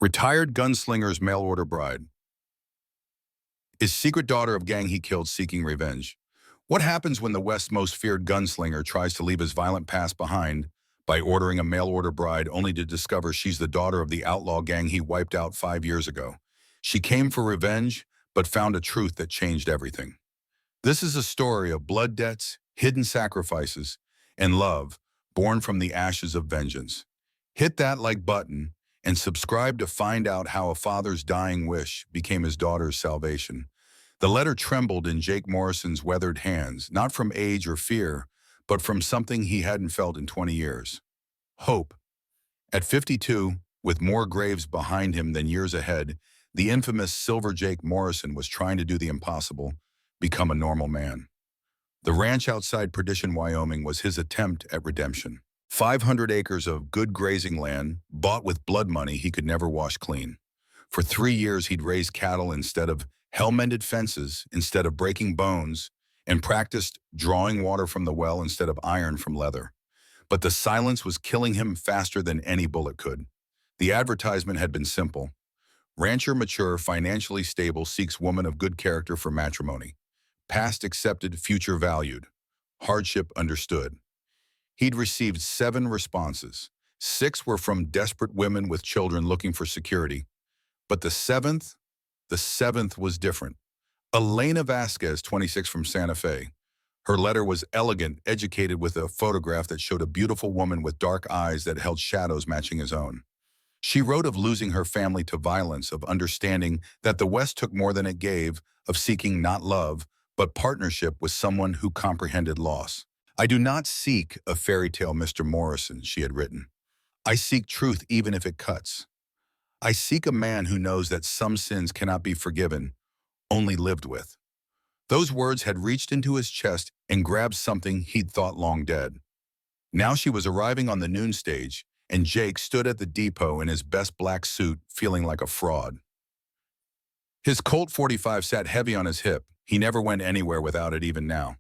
Retired gunslinger's mail-order bride is secret daughter of gang he killed seeking revenge. What happens when the West's most feared gunslinger tries to leave his violent past behind by ordering a mail-order bride only to discover she's the daughter of the outlaw gang he wiped out 5 years ago? She came for revenge, but found a truth that changed everything. This is a story of blood debts, hidden sacrifices, and love born from the ashes of vengeance. Hit that like button and subscribe to find out how a father's dying wish became his daughter's salvation. The letter trembled in Jake Morrison's weathered hands, not from age or fear, but from something he hadn't felt in 20 years. Hope. At 52, with more graves behind him than years ahead, the infamous Silver Jake Morrison was trying to do the impossible, become a normal man. The ranch outside Perdition, Wyoming was his attempt at redemption. 500 acres of good grazing land, bought with blood money he could never wash clean. For 3 years he'd raised cattle instead of hell-mended fences, instead of breaking bones, and practiced drawing water from the well instead of iron from leather. But the silence was killing him faster than any bullet could. The advertisement had been simple. Rancher mature, financially stable, seeks woman of good character for matrimony. Past accepted, future valued. Hardship understood. He'd received 7 responses. 6 were from desperate women with children looking for security. But the seventh was different. Elena Vasquez, 26, from Santa Fe. Her letter was elegant, educated, with a photograph that showed a beautiful woman with dark eyes that held shadows matching his own. She wrote of losing her family to violence, of understanding that the West took more than it gave, of seeking not love, but partnership with someone who comprehended loss. "I do not seek a fairy tale, Mr. Morrison," she had written. "I seek truth even if it cuts. I seek a man who knows that some sins cannot be forgiven, only lived with." Those words had reached into his chest and grabbed something he'd thought long dead. Now she was arriving on the noon stage, and Jake stood at the depot in his best black suit, feeling like a fraud. His Colt 45 sat heavy on his hip. He never went anywhere without it, even now.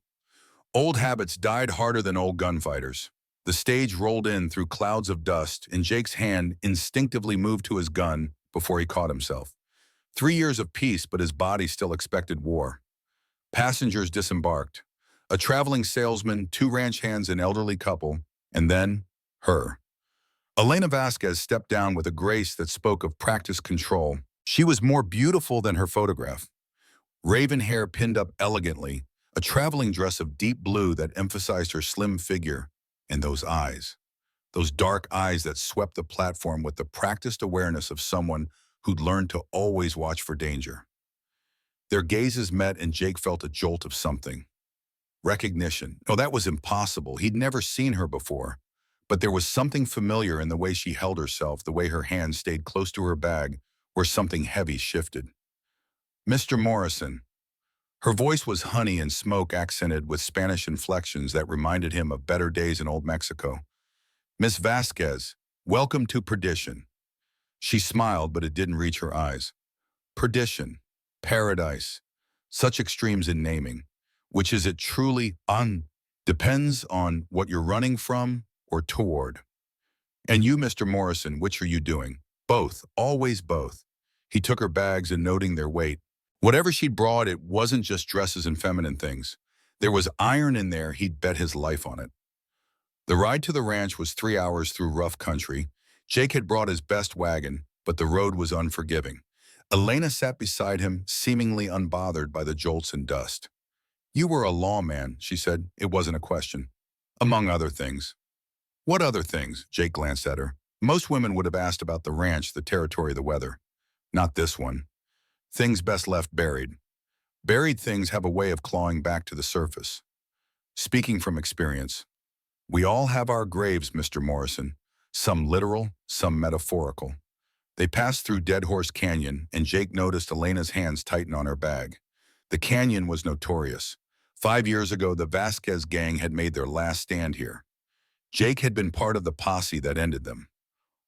Old habits died harder than old gunfighters. The stage rolled in through clouds of dust, and Jake's hand instinctively moved to his gun before he caught himself. 3 years of peace, but his body still expected war. Passengers disembarked. A traveling salesman, 2 ranch hands, an elderly couple, and then her. Elena Vasquez stepped down with a grace that spoke of practiced control. She was more beautiful than her photograph. Raven hair pinned up elegantly, a traveling dress of deep blue that emphasized her slim figure, and those eyes. Those dark eyes that swept the platform with the practiced awareness of someone who'd learned to always watch for danger. Their gazes met, and Jake felt a jolt of something. Recognition. No, that was impossible. He'd never seen her before. But there was something familiar in the way she held herself, the way her hand stayed close to her bag, where something heavy shifted. "Mr. Morrison." Her voice was honey and smoke, accented with Spanish inflections that reminded him of better days in old Mexico. "Miss Vasquez, welcome to Perdition." She smiled, but it didn't reach her eyes. Perdition, paradise, such extremes in naming. Which is it truly? Depends on what you're running from or toward. "And you, Mr. Morrison, which are you doing?" "Both, always both." He took her bags, and noting their weight. Whatever she'd brought, it wasn't just dresses and feminine things. There was iron in there. He'd bet his life on it. The ride to the ranch was 3 hours through rough country. Jake had brought his best wagon, but the road was unforgiving. Elena sat beside him, seemingly unbothered by the jolts and dust. "You were a lawman," she said. It wasn't a question. "Among other things." "What other things?" Jake glanced at her. Most women would have asked about the ranch, the territory, the weather. Not this one. Things best left buried. Buried things have a way of clawing back to the surface. Speaking from experience, we all have our graves, Mr. Morrison, some literal, some metaphorical. They passed through Dead Horse Canyon, and Jake noticed Elena's hands tighten on her bag. The canyon was notorious. 5 years ago, the Vasquez gang had made their last stand here. Jake had been part of the posse that ended them.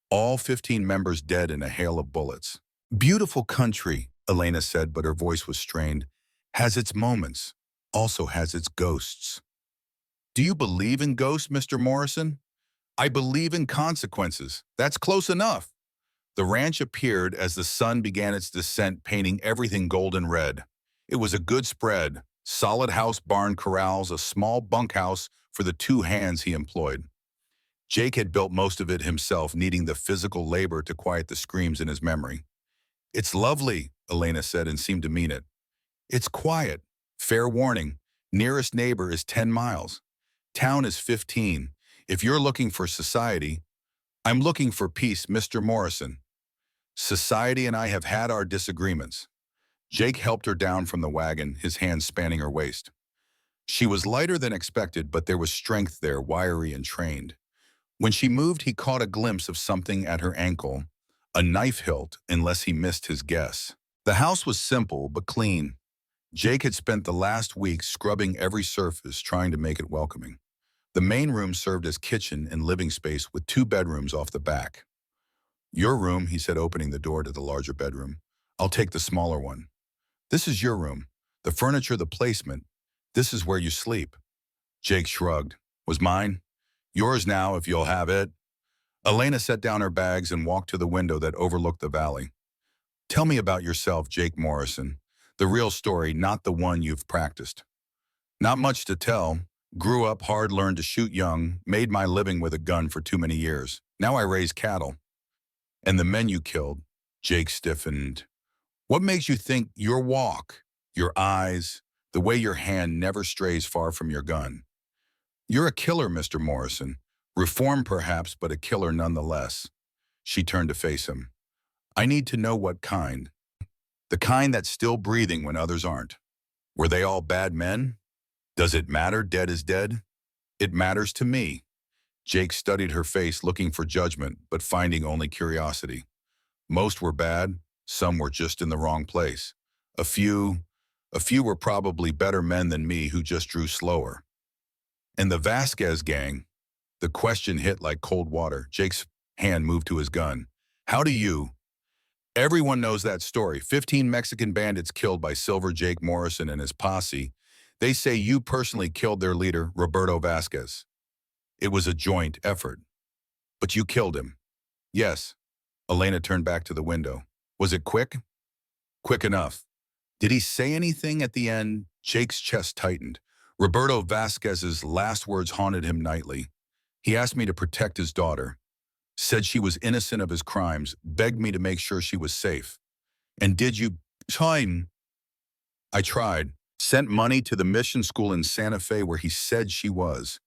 All 15 members dead in a hail of bullets. "Beautiful country," Elena said, but her voice was strained. "Has its moments, also has its ghosts." "Do you believe in ghosts, Mr. Morrison?" "I believe in consequences. That's close enough." The ranch appeared as the sun began its descent, painting everything golden red. It was a good spread: solid house barn corrals, a small bunkhouse for the two hands he employed. Jake had built most of it himself, needing the physical labor to quiet the screams in his memory. "It's lovely," Elena said, and seemed to mean it. "It's quiet. Fair warning. Nearest neighbor is 10 miles. Town is 15. If you're looking for society, I'm looking for peace, Mr. Morrison. Society and I have had our disagreements." Jake helped her down from the wagon, his hands spanning her waist. She was lighter than expected, but there was strength there, wiry and trained. When she moved, he caught a glimpse of something at her ankle, a knife hilt, unless he missed his guess. The house was simple but clean. Jake had spent the last week scrubbing every surface, trying to make it welcoming. The main room served as kitchen and living space with 2 bedrooms off the back. "Your room," he said, opening the door to the larger bedroom. "I'll take the smaller one." "This is your room. The furniture, the placement. This is where you sleep." Jake shrugged. "Was mine? Yours now, if you'll have it." Elena set down her bags and walked to the window that overlooked the valley. "Tell me about yourself, Jake Morrison. The real story, not the one you've practiced." "Not much to tell. Grew up hard, learned to shoot young, made my living with a gun for too many years. Now I raise cattle." "And the men you killed?" Jake stiffened. "What makes you think your walk, your eyes, the way your hand never strays far from your gun? You're a killer, Mr. Morrison. Reformed perhaps, but a killer nonetheless." She turned to face him. "I need to know what kind. The kind that's still breathing when others aren't. Were they all bad men? Does it matter? Dead is dead." "It matters to me." Jake studied her face, looking for judgment, but finding only curiosity. "Most were bad. Some were just in the wrong place. A few were probably better men than me who just drew slower." "And the Vasquez gang?" The question hit like cold water. Jake's hand moved to his gun. "How do you—" "Everyone knows that story. 15 Mexican bandits killed by Silver Jake Morrison and his posse. They say you personally killed their leader, Roberto Vasquez. It was a joint effort. But you killed him." "Yes." Elena turned back to the window. "Was it quick?" "Quick enough." "Did he say anything at the end?" Jake's chest tightened. Roberto Vasquez's last words haunted him nightly. "He asked me to protect his daughter. Said she was innocent of his crimes, begged me to make sure she was safe." "And did you—" "Fine." "I tried. Sent money to the mission school in Santa Fe where he said she was.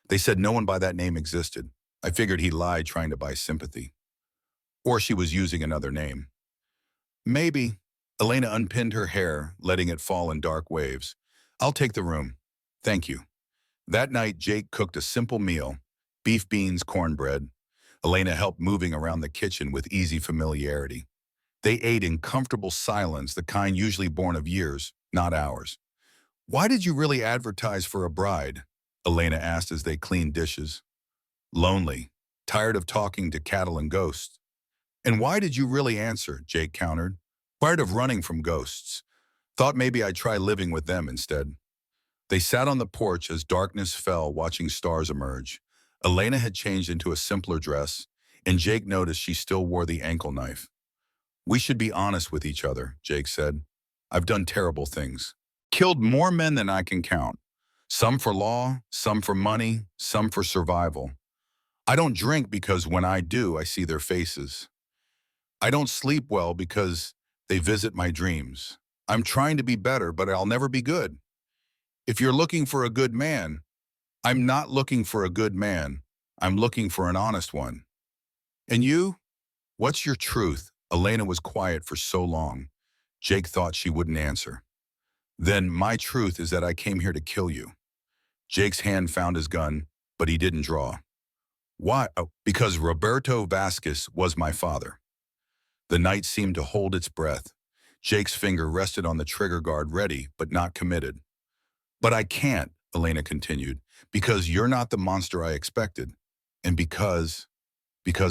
They said no one by that name existed. I figured he lied trying to buy sympathy. Or she was using another name." "Maybe." Elena unpinned her hair, letting it fall in dark waves. "I'll take the room. Thank you." That night, Jake cooked a simple meal: beef, beans, cornbread. Elena helped moving around the kitchen with easy familiarity. They ate in comfortable silence, the kind usually born of years, not hours. "Why did you really advertise for a bride?" Elena asked as they cleaned dishes. "Lonely. Tired of talking to cattle and ghosts." "And why did you really answer?" Jake countered. "Tired of running from ghosts. Thought maybe I'd try living with them instead." They sat on the porch as darkness fell, watching stars emerge. Elena had changed into a simpler dress, and Jake noticed she still wore the ankle knife. "We should be honest with each other," Jake said. "I've done terrible things. Killed more men than I can count. Some for law, some for money, some for survival. I don't drink because when I do, I see their faces. I don't sleep well because they visit my dreams. I'm trying to be better, but I'll never be good. If you're looking for a good man, I'm not looking for a good man. I'm looking for an honest one. And you? What's your truth?" Elena was quiet for so long. Jake thought she wouldn't answer. "Then my truth is that I came here to kill you." Jake's hand found his gun, but he didn't draw. "Why?" "Oh, because Roberto Vasquez was my father." The night seemed to hold its breath. Jake's finger rested on the trigger guard, ready but not committed. "But I can't," Elena continued, "because you're not the monster I expected. And because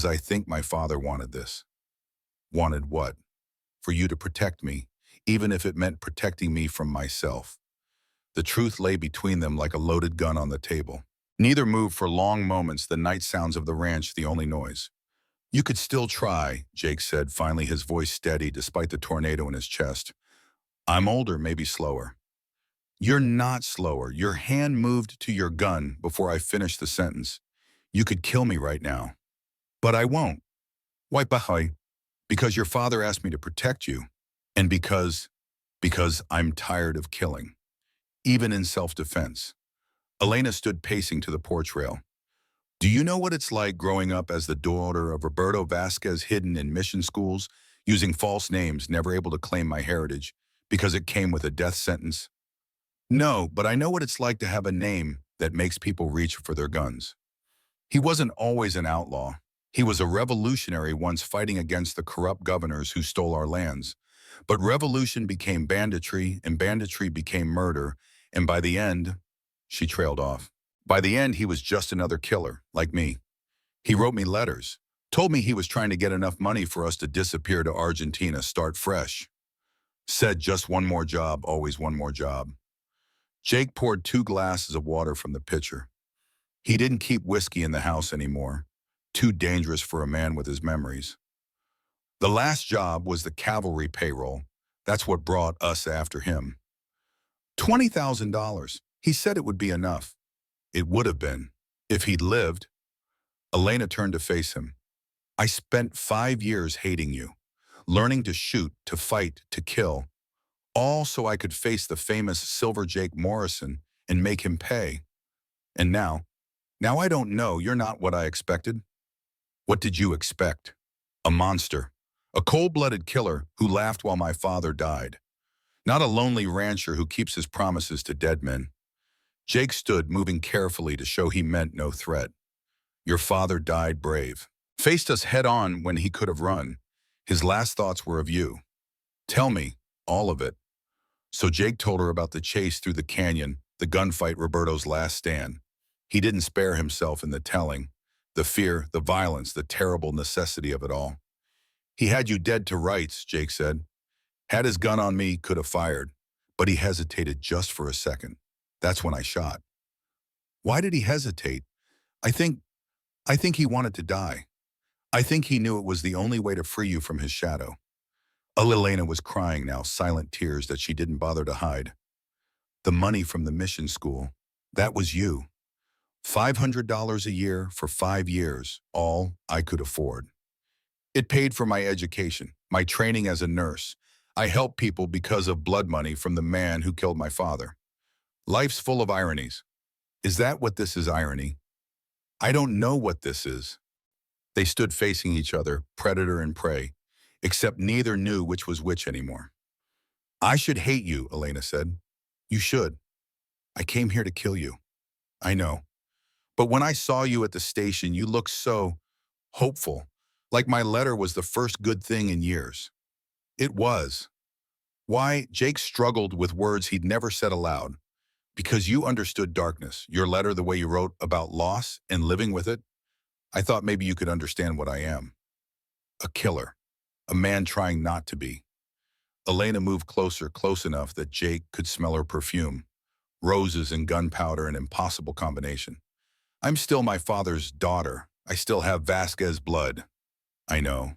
I think my father wanted this." "Wanted what?" "For you to protect me, even if it meant protecting me from myself." The truth lay between them like a loaded gun on the table. Neither moved for long moments, the night sounds of the ranch the only noise. You could still try, Jake said, finally his voice steady despite the tornado in his chest. I'm older, maybe slower. You're not slower. Your hand moved to your gun before I finished the sentence. You could kill me right now. But I won't. Why, bahay? Because your father asked me to protect you. And because I'm tired of killing. Even in self-defense. Elena stood pacing to the porch rail. Do you know what it's like growing up as the daughter of Roberto Vasquez hidden in mission schools, using false names, never able to claim my heritage, because it came with a death sentence? No, but I know what it's like to have a name that makes people reach for their guns. He wasn't always an outlaw. He was a revolutionary once fighting against the corrupt governors who stole our lands. But revolution became banditry, and banditry became murder, and by the end, she trailed off. By the end, he was just another killer, like me. He wrote me letters, told me he was trying to get enough money for us to disappear to Argentina, start fresh. Said just one more job, always one more job. Jake poured 2 glasses of water from the pitcher. He didn't keep whiskey in the house anymore. Too dangerous for a man with his memories. The last job was the cavalry payroll. That's what brought us after him. $20,000. He said it would be enough. It would have been, if he'd lived. Elena turned to face him. I spent 5 years hating you, learning to shoot, to fight, to kill, all so I could face the famous Silver Jake Morrison and make him pay. And now I don't know, you're not what I expected. What did you expect? A monster. A cold-blooded killer who laughed while my father died. Not a lonely rancher who keeps his promises to dead men. Jake stood, moving carefully to show he meant no threat. Your father died brave. Faced us head-on when he could have run. His last thoughts were of you. Tell me, all of it. So Jake told her about the chase through the canyon, the gunfight, Roberto's last stand. He didn't spare himself in the telling. The fear, the violence, the terrible necessity of it all. He had you dead to rights, Jake said. Had his gun on me, could have fired. But he hesitated just for a second. That's when I shot. Why did he hesitate? I think he wanted to die. I think he knew it was the only way to free you from his shadow. Elena was crying now, silent tears that she didn't bother to hide. The money from the mission school, that was you. $500 a year for 5 years, all I could afford. It paid for my education, my training as a nurse. I helped people because of blood money from the man who killed my father. Life's full of ironies. Is that what this is, irony? I don't know what this is. They stood facing each other, predator and prey, except neither knew which was which anymore. I should hate you, Elena said. You should. I came here to kill you. I know. But when I saw you at the station, you looked so hopeful, like my letter was the first good thing in years. It was. Why? Jake struggled with words he'd never said aloud. Because you understood darkness, your letter, the way you wrote about loss and living with it. I thought maybe you could understand what I am. A killer. A man trying not to be. Elena moved closer, close enough that Jake could smell her perfume. Roses and gunpowder, an impossible combination. I'm still my father's daughter. I still have Vasquez blood. I know.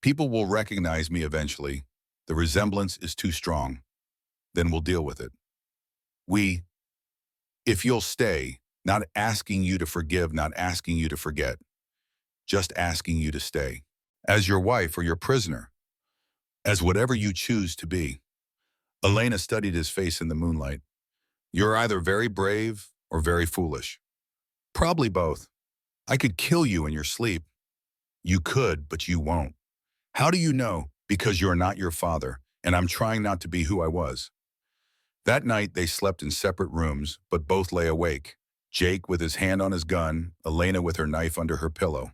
People will recognize me eventually. The resemblance is too strong. Then we'll deal with it. If you'll stay, not asking you to forgive, not asking you to forget, just asking you to stay. As your wife or your prisoner. As whatever you choose to be. Elena studied his face in the moonlight. You're either very brave or very foolish. Probably both. I could kill you in your sleep. You could, but you won't. How do you know? Because you're not your father, and I'm trying not to be who I was. That night, they slept in separate rooms, but both lay awake. Jake with his hand on his gun, Elena with her knife under her pillow.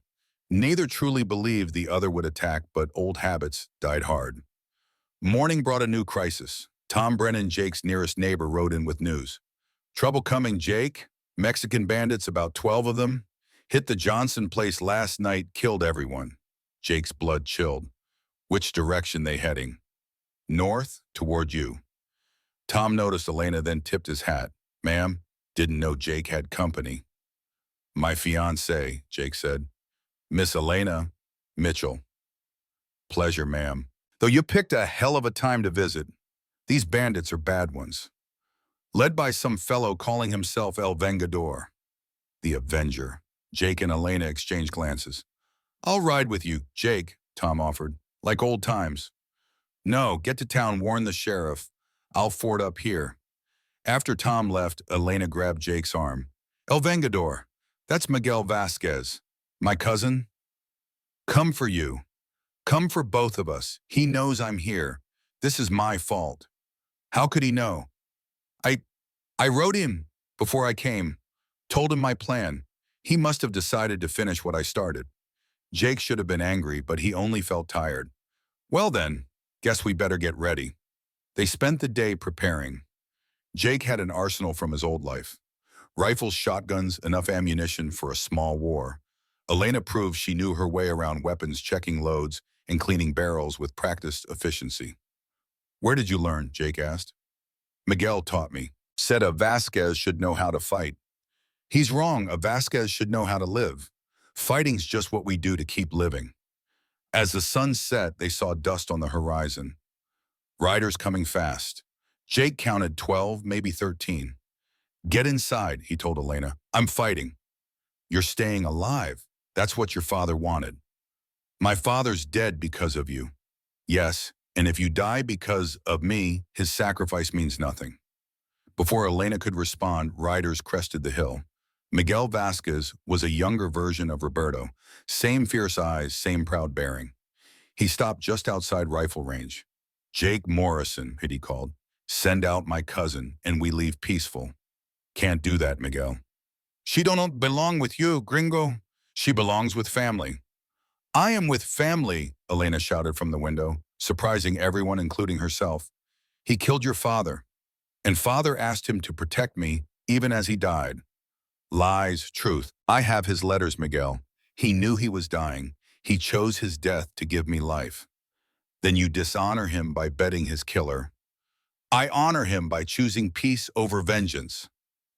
Neither truly believed the other would attack, but old habits died hard. Morning brought a new crisis. Tom Brennan, Jake's nearest neighbor, rode in with news. Trouble coming, Jake. Mexican bandits, about 12 of them, hit the Johnson place last night, killed everyone. Jake's blood chilled. Which direction they heading? North, toward you. Tom noticed Elena, then tipped his hat. Ma'am, didn't know Jake had company. My fiancée, Jake said. Miss Elena, Mitchell. Pleasure, ma'am. Though you picked a hell of a time to visit, these bandits are bad ones. Led by some fellow calling himself El Vengador. The Avenger. Jake and Elena exchanged glances. I'll ride with you, Jake, Tom offered. Like old times. No, get to town, warn the sheriff. I'll ford up here. After Tom left, Elena grabbed Jake's arm. El Vengador, that's Miguel Vasquez. My cousin? Come for you. Come for both of us. He knows I'm here. This is my fault. How could he know? I wrote him before I came. Told him my plan. He must have decided to finish what I started. Jake should have been angry, but he only felt tired. Well then, guess we better get ready. They spent the day preparing. Jake had an arsenal from his old life. Rifles, shotguns, enough ammunition for a small war. Elena proved she knew her way around weapons, checking loads and cleaning barrels with practiced efficiency. Where did you learn? Jake asked. Miguel taught me. Said a Vasquez should know how to fight. He's wrong. A Vasquez should know how to live. Fighting's just what we do to keep living. As the sun set, they saw dust on the horizon. Riders coming fast. Jake counted 12, maybe 13. Get inside, he told Elena. I'm fighting. You're staying alive. That's what your father wanted. My father's dead because of you. Yes, and if you die because of me, his sacrifice means nothing. Before Elena could respond, riders crested the hill. Miguel Vasquez was a younger version of Roberto. Same fierce eyes, same proud bearing. He stopped just outside rifle range. Jake Morrison, he called. Send out my cousin, and we leave peaceful. Can't do that, Miguel. She don't belong with you, gringo. She belongs with family. I am with family, Elena shouted from the window, surprising everyone, including herself. He killed your father, and father asked him to protect me even as he died. Lies, truth. I have his letters, Miguel. He knew he was dying. He chose his death to give me life. Then you dishonor him by betting his killer. I honor him by choosing peace over vengeance.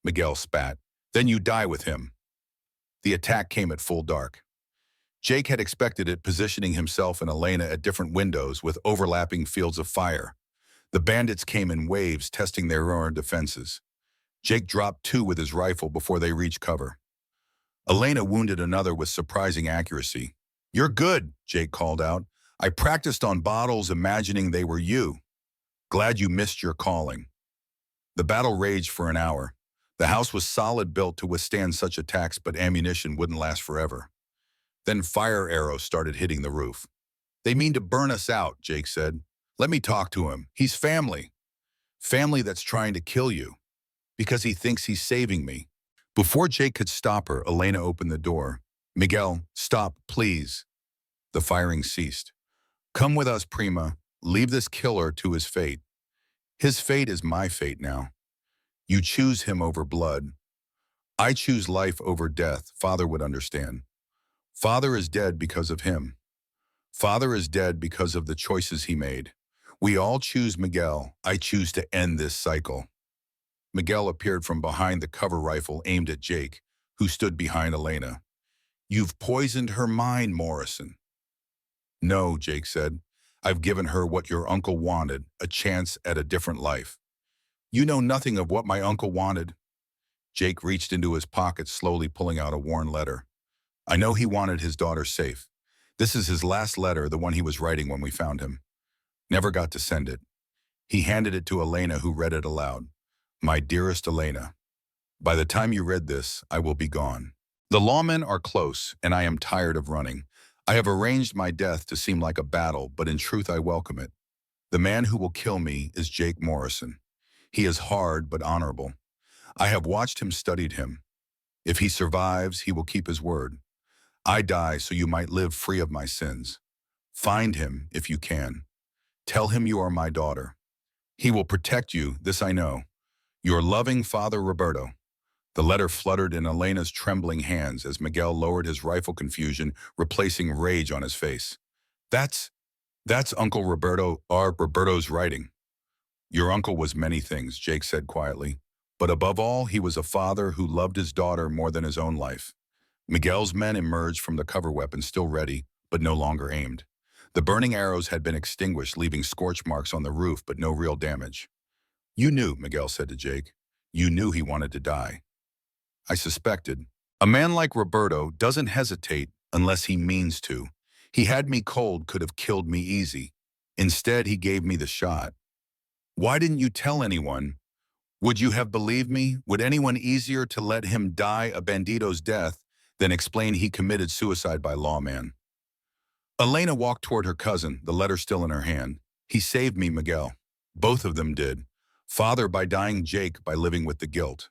Miguel spat. Then you die with him. The attack came at full dark. Jake had expected it, positioning himself and Elena at different windows with overlapping fields of fire. The bandits came in waves, testing their own defenses. Jake dropped 2 with his rifle before they reached cover. Elena wounded another with surprising accuracy. You're good, Jake called out. I practiced on bottles, imagining they were you. Glad you missed your calling. The battle raged for an hour. The house was solid, built to withstand such attacks, but ammunition wouldn't last forever. Then fire arrows started hitting the roof. They mean to burn us out, Jake said. Let me talk to him. He's family. Family that's trying to kill you. Because he thinks he's saving me. Before Jake could stop her, Elena opened the door. Miguel, stop, please. The firing ceased. Come with us, Prima. Leave this killer to his fate. His fate is my fate now. You choose him over blood. I choose life over death. Father would understand. Father is dead because of him. Father is dead because of the choices he made. We all choose Miguel. I choose to end this cycle. Miguel appeared from behind the cover rifle aimed at Jake, who stood behind Elena. You've poisoned her mind, Morrison. No, Jake said. I've given her what your uncle wanted, a chance at a different life. You know nothing of what my uncle wanted. Jake reached into his pocket, slowly pulling out a worn letter. I know he wanted his daughter safe. This is his last letter, the one he was writing when we found him. Never got to send it. He handed it to Elena, who read it aloud. My dearest Elena, by the time you read this, I will be gone. The lawmen are close, and I am tired of running. I have arranged my death to seem like a battle, but in truth I welcome it. The man who will kill me is Jake Morrison. He is hard but honorable. I have watched him, studied him. If he survives, he will keep his word. I die so you might live free of my sins. Find him if you can. Tell him you are my daughter. He will protect you, this I know. Your loving father, Roberto. The letter fluttered in Elena's trembling hands as Miguel lowered his rifle, confusion replacing rage on his face. That's Uncle Roberto, Roberto's writing. Your uncle was many things, Jake said quietly. But above all, he was a father who loved his daughter more than his own life. Miguel's men emerged from the cover weapon, still ready, but no longer aimed. The burning arrows had been extinguished, leaving scorch marks on the roof, but no real damage. You knew, Miguel said to Jake. You knew he wanted to die. I suspected. A man like Roberto doesn't hesitate unless he means to. He had me cold, could have killed me easy. Instead, he gave me the shot. Why didn't you tell anyone? Would you have believed me? Would anyone easier to let him die a bandito's death than explain he committed suicide by lawman? Elena walked toward her cousin, the letter still in her hand. He saved me, Miguel. Both of them did. Father by dying, Jake by living with the guilt.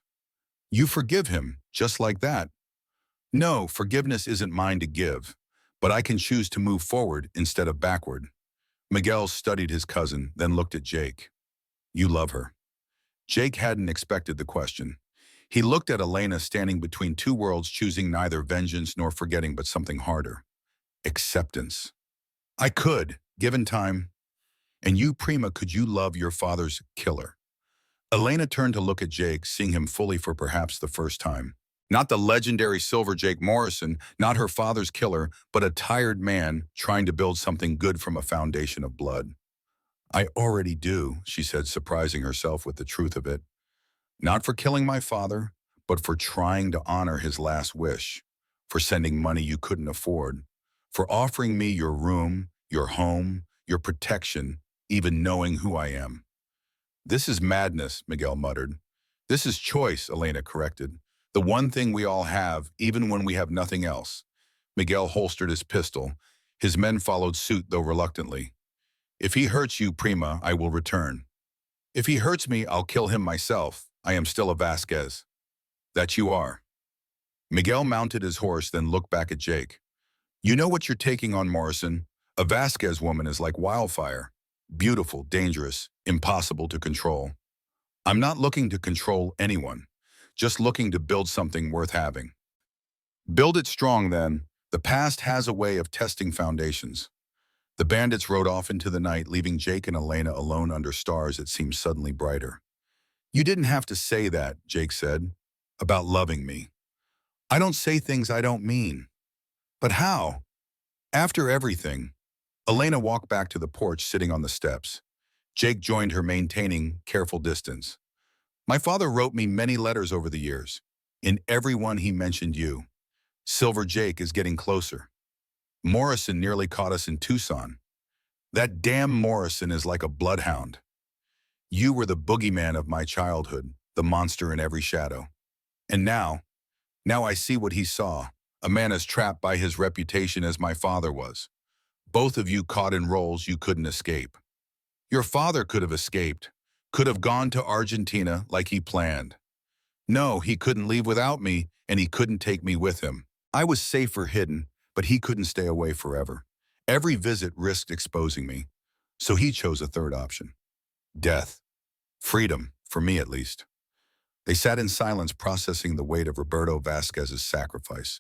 You forgive him, just like that. No, forgiveness isn't mine to give, but I can choose to move forward instead of backward. Miguel studied his cousin, then looked at Jake. You love her. Jake hadn't expected the question. He looked at Elena standing between two worlds, choosing neither vengeance nor forgetting but something harder. Acceptance. I could, given time. And you, Prima, could you love your father's killer? Elena turned to look at Jake, seeing him fully for perhaps the first time. Not the legendary Silver Jake Morrison, not her father's killer, but a tired man trying to build something good from a foundation of blood. I already do, she said, surprising herself with the truth of it. Not for killing my father, but for trying to honor his last wish, for sending money you couldn't afford, for offering me your room, your home, your protection, even knowing who I am. This is madness, Miguel muttered. This is choice, Elena corrected. The one thing we all have, even when we have nothing else. Miguel holstered his pistol. His men followed suit, though reluctantly. If he hurts you, Prima, I will return. If he hurts me, I'll kill him myself. I am still a Vasquez. That you are. Miguel mounted his horse, then looked back at Jake. You know what you're taking on, Morrison. A Vasquez woman is like wildfire. Beautiful, dangerous, impossible to control. I'm not looking to control anyone, just looking to build something worth having. Build it strong, then. The past has a way of testing foundations. The bandits rode off into the night, leaving Jake and Elena alone under stars that seemed suddenly brighter. You didn't have to say that, Jake said, about loving me. I don't say things I don't mean. But how? After everything. Elena walked back to the porch, sitting on the steps. Jake joined her, maintaining careful distance. My father wrote me many letters over the years. In every one he mentioned you. Silver Jake is getting closer. Morrison nearly caught us in Tucson. That damn Morrison is like a bloodhound. You were the boogeyman of my childhood, the monster in every shadow. And now I see what he saw, a man as trapped by his reputation as my father was. Both of you caught in roles you couldn't escape. Your father could have escaped, could have gone to Argentina like he planned. No, he couldn't leave without me, and he couldn't take me with him. I was safer hidden, but he couldn't stay away forever. Every visit risked exposing me, so he chose a third option. Death. Freedom, for me at least. They sat in silence, processing the weight of Roberto Vasquez's sacrifice.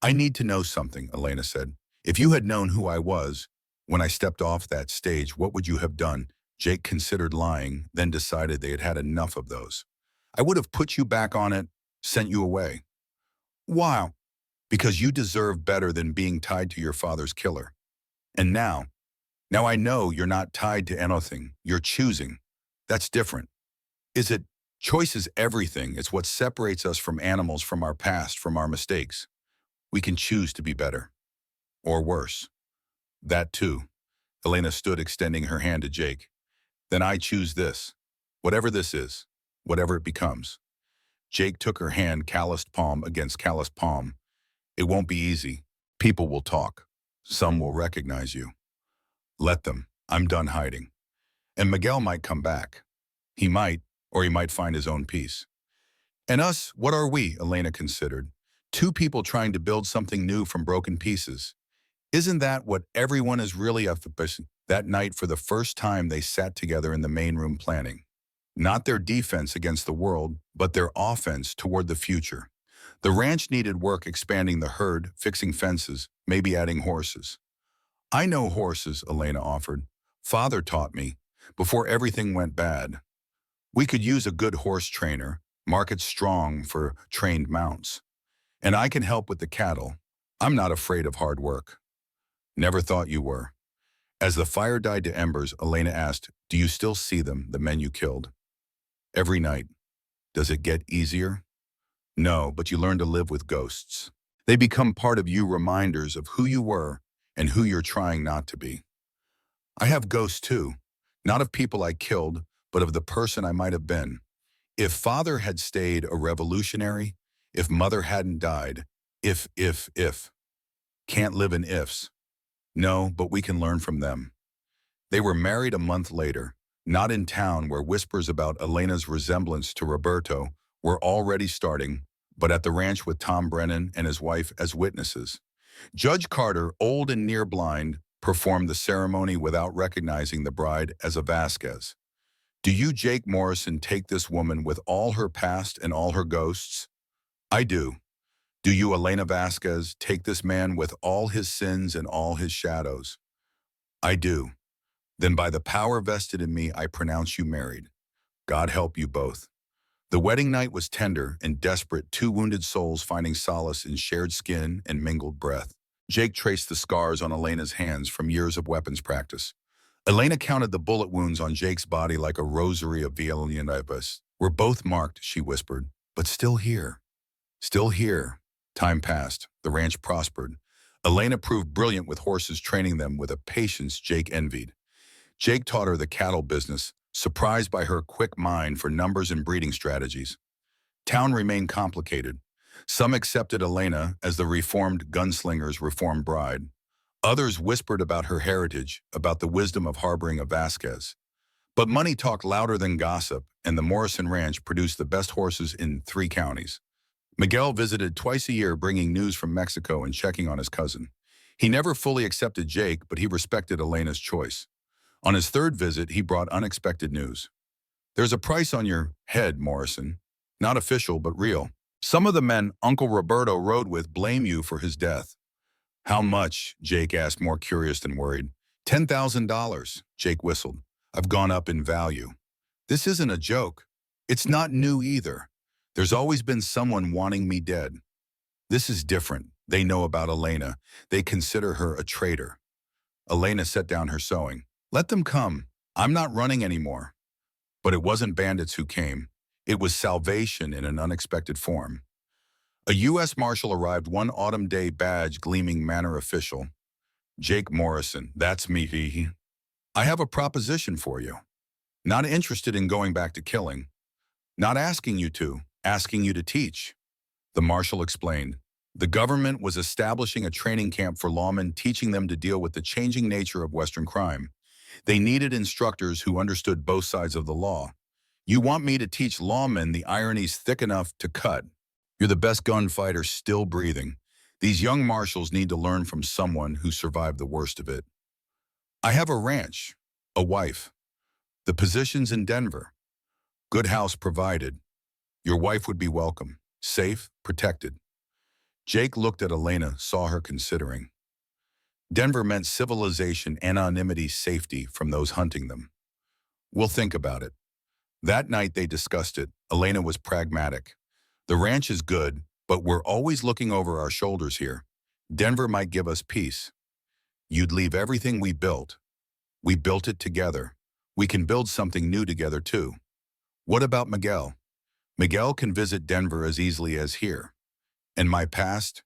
I need to know something, Elena said. If you had known who I was, when I stepped off that stage, what would you have done? Jake considered lying, then decided they had had enough of those. I would have put you back on it, sent you away. Wow. Because you deserve better than being tied to your father's killer. And now I know you're not tied to anything. You're choosing. That's different. Is it? Choice is everything. It's what separates us from animals, from our past, from our mistakes. We can choose to be better. Or worse. That too. Elena stood, extending her hand to Jake. Then I choose this. Whatever this is. Whatever it becomes. Jake took her hand, calloused palm against calloused palm. It won't be easy. People will talk. Some will recognize you. Let them. I'm done hiding. And Miguel might come back. He might, or he might find his own peace. And us, what are we? Elena considered. Two people trying to build something new from broken pieces. Isn't that what everyone is really up to? That night, for the first time, they sat together in the main room planning. Not their defense against the world, but their offense toward the future. The ranch needed work, expanding the herd, fixing fences, maybe adding horses. I know horses, Elena offered. Father taught me, before everything went bad. We could use a good horse trainer, market strong for trained mounts. And I can help with the cattle. I'm not afraid of hard work. Never thought you were. As the fire died to embers, Elena asked, do you still see them, the men you killed? Every night. Does it get easier? No, but you learn to live with ghosts. They become part of you, reminders of who you were and who you're trying not to be. I have ghosts too, not of people I killed, but of the person I might have been. If father had stayed a revolutionary, if mother hadn't died, if. Can't live in ifs. No, but we can learn from them. They were married a month later, not in town where whispers about Elena's resemblance to Roberto were already starting, but at the ranch with Tom Brennan and his wife as witnesses. Judge Carter, old and near blind, performed the ceremony without recognizing the bride as a Vasquez. Do you, Jake Morrison, take this woman with all her past and all her ghosts? I do. Do you, Elena Vasquez, take this man with all his sins and all his shadows? I do. Then by the power vested in me, I pronounce you married. God help you both. The wedding night was tender and desperate, two wounded souls finding solace in shared skin and mingled breath. Jake traced the scars on Elena's hands from years of weapons practice. Elena counted the bullet wounds on Jake's body like a rosary of Villanuevas. We're both marked, she whispered, but still here. Still here. Time passed. The ranch prospered. Elena proved brilliant with horses, training them with a patience Jake envied. Jake taught her the cattle business, surprised by her quick mind for numbers and breeding strategies. Town remained complicated. Some accepted Elena as the reformed gunslinger's reformed bride. Others whispered about her heritage, about the wisdom of harboring a Vasquez. But money talked louder than gossip, and the Morrison Ranch produced the best horses in 3 counties. Miguel visited twice a year, bringing news from Mexico and checking on his cousin. He never fully accepted Jake, but he respected Elena's choice. On his 3rd visit, he brought unexpected news. There's a price on your head, Morrison. Not official, but real. Some of the men Uncle Roberto rode with blame you for his death. How much? Jake asked, more curious than worried. $10,000, Jake whistled. I've gone up in value. This isn't a joke. It's not new either. There's always been someone wanting me dead. This is different. They know about Elena. They consider her a traitor. Elena set down her sewing. Let them come. I'm not running anymore. But it wasn't bandits who came. It was salvation in an unexpected form. A U.S. Marshal arrived one autumn day, badge gleaming, manner official. Jake Morrison, that's me. I have a proposition for you. Not interested in going back to killing. Not asking you to, asking you to teach. The Marshal explained. The government was establishing a training camp for lawmen, teaching them to deal with the changing nature of Western crime. They needed instructors who understood both sides of the law. You want me to teach lawmen the irony's thick enough to cut. You're the best gunfighter still breathing. These young marshals need to learn from someone who survived the worst of it. I have a ranch, a wife. The position's in Denver. Good house provided. Your wife would be welcome, safe, protected. Jake looked at Elena, saw her considering. Denver meant civilization, anonymity, safety from those hunting them. We'll think about it. That night they discussed it. Elena was pragmatic. The ranch is good, but we're always looking over our shoulders here. Denver might give us peace. You'd leave everything we built. We built it together. We can build something new together too. What about Miguel? Miguel can visit Denver as easily as here. And my past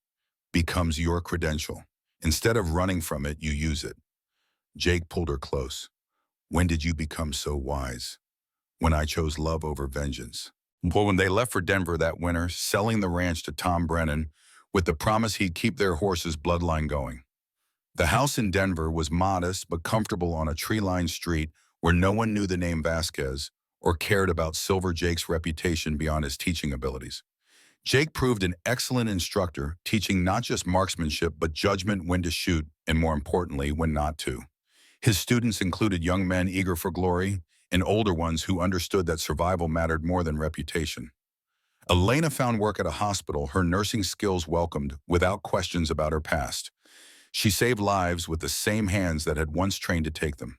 becomes your credential. Instead of running from it, you use it. Jake pulled her close. When did you become so wise? When I chose love over vengeance. Well, when they left for Denver that winter, selling the ranch to Tom Brennan with the promise he'd keep their horse's bloodline going. The house in Denver was modest but comfortable on a tree-lined street where no one knew the name Vasquez or cared about Silver Jake's reputation beyond his teaching abilities. Jake proved an excellent instructor, teaching not just marksmanship but judgment, when to shoot, and more importantly, when not to. His students included young men eager for glory and older ones who understood that survival mattered more than reputation. Elena found work at a hospital, her nursing skills welcomed without questions about her past. She saved lives with the same hands that had once trained to take them.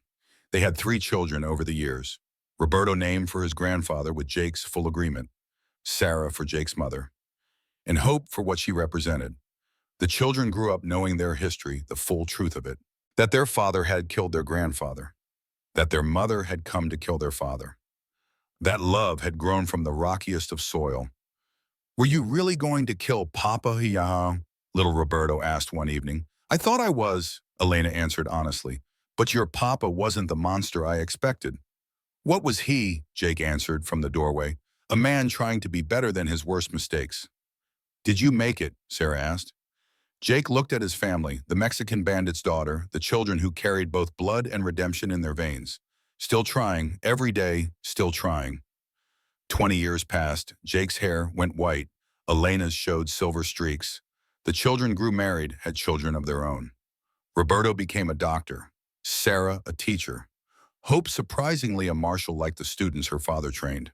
They had 3 children over the years. Roberto named for his grandfather with Jake's full agreement, Sarah for Jake's mother, and Hope for what she represented. The children grew up knowing their history, the full truth of it, that their father had killed their grandfather, that their mother had come to kill their father, that love had grown from the rockiest of soil. Were you really going to kill Papa? Yeah, little Roberto asked one evening. I thought I was, Elena answered honestly, but your papa wasn't the monster I expected. What was he? Jake answered from the doorway. A man trying to be better than his worst mistakes. Did you make it? Sarah asked. Jake looked at his family, the Mexican bandit's daughter, the children who carried both blood and redemption in their veins. Still trying, every day, still trying. 20 years passed, Jake's hair went white, Elena's showed silver streaks. The children grew married, had children of their own. Roberto became a doctor, Sarah a teacher, Hope surprisingly a marshal like the students her father trained.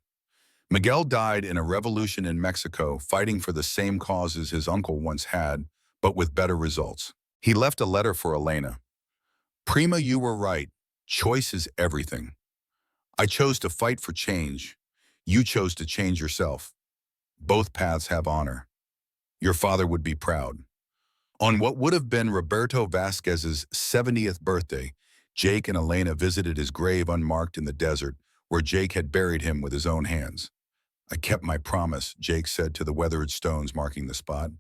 Miguel died in a revolution in Mexico, fighting for the same causes his uncle once had, but with better results. He left a letter for Elena. Prima, you were right. Choice is everything. I chose to fight for change. You chose to change yourself. Both paths have honor. Your father would be proud. On what would have been Roberto Vasquez's 70th birthday, Jake and Elena visited his grave unmarked in the desert, where Jake had buried him with his own hands. I kept my promise, Jake said to the weathered stones marking the spot.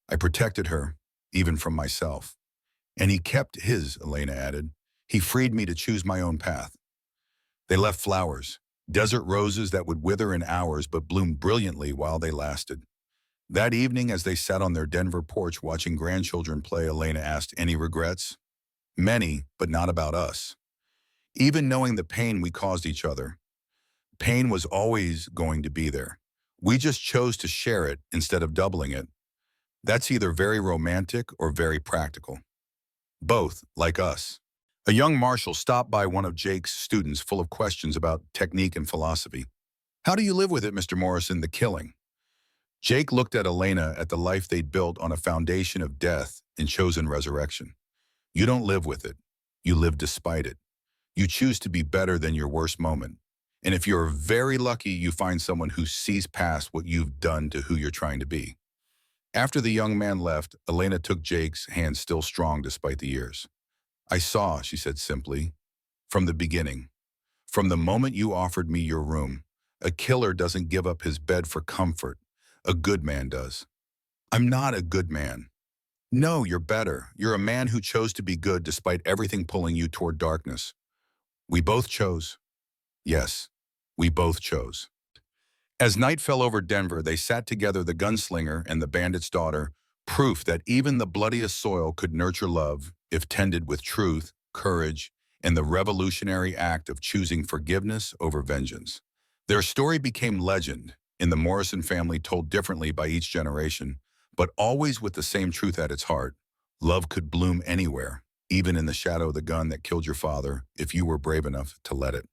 I protected her, even from myself. And he kept his, Elena added. He freed me to choose my own path. They left flowers, desert roses that would wither in hours but bloomed brilliantly while they lasted. That evening, as they sat on their Denver porch watching grandchildren play, Elena asked, any regrets? Many, but not about us. Even knowing the pain we caused each other, pain was always going to be there. We just chose to share it instead of doubling it. That's either very romantic or very practical. Both, like us. A young marshal stopped by one of Jake's students full of questions about technique and philosophy. How do you live with it, Mr. Morrison, the killing? Jake looked at Elena at the life they'd built on a foundation of death and chosen resurrection. You don't live with it. You live despite it. You choose to be better than your worst moment. And if you're very lucky, you find someone who sees past what you've done to who you're trying to be. After the young man left, Elena took Jake's hand still strong despite the years. I saw, she said simply, from the beginning. From the moment you offered me your room, a killer doesn't give up his bed for comfort. A good man does. I'm not a good man. No, you're better. You're a man who chose to be good despite everything pulling you toward darkness. We both chose. Yes, we both chose. As night fell over Denver, they sat together, the gunslinger and the bandit's daughter, proof that even the bloodiest soil could nurture love if tended with truth, courage, and the revolutionary act of choosing forgiveness over vengeance. Their story became legend in the Morrison family, told differently by each generation, but always with the same truth at its heart. Love could bloom anywhere, even in the shadow of the gun that killed your father, if you were brave enough to let it.